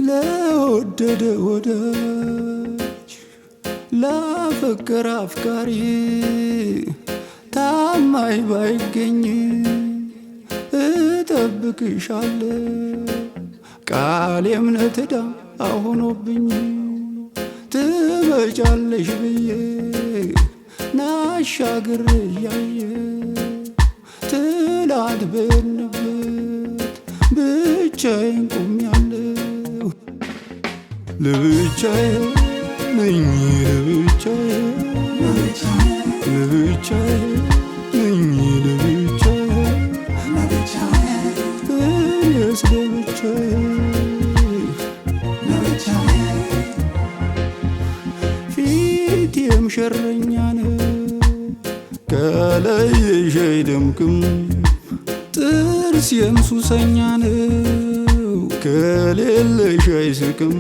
ለወደደ ወዳጅ ላፈቀረ አፍቃሪ ታማኝ ባይገኝ እጠብቅሻለሁ ቃል የእምነት ዕዳ ሆኖብኝ ትመጫለሽ ብዬ ናሻግር እያየ ትላንት በሄድንበት ብቻዬን ቆሜያለሁ ለብቻዬ ነኝ ለብቻዬ ለብቻዬ ነኝ ለብቻዬ እኔስ ለብቻዬ ፊቴም ሸረኛ ነው ከለየሽ አይደምቅም ጥርሴም ሱሰኛ ነው ከሌለሽ አይስቅም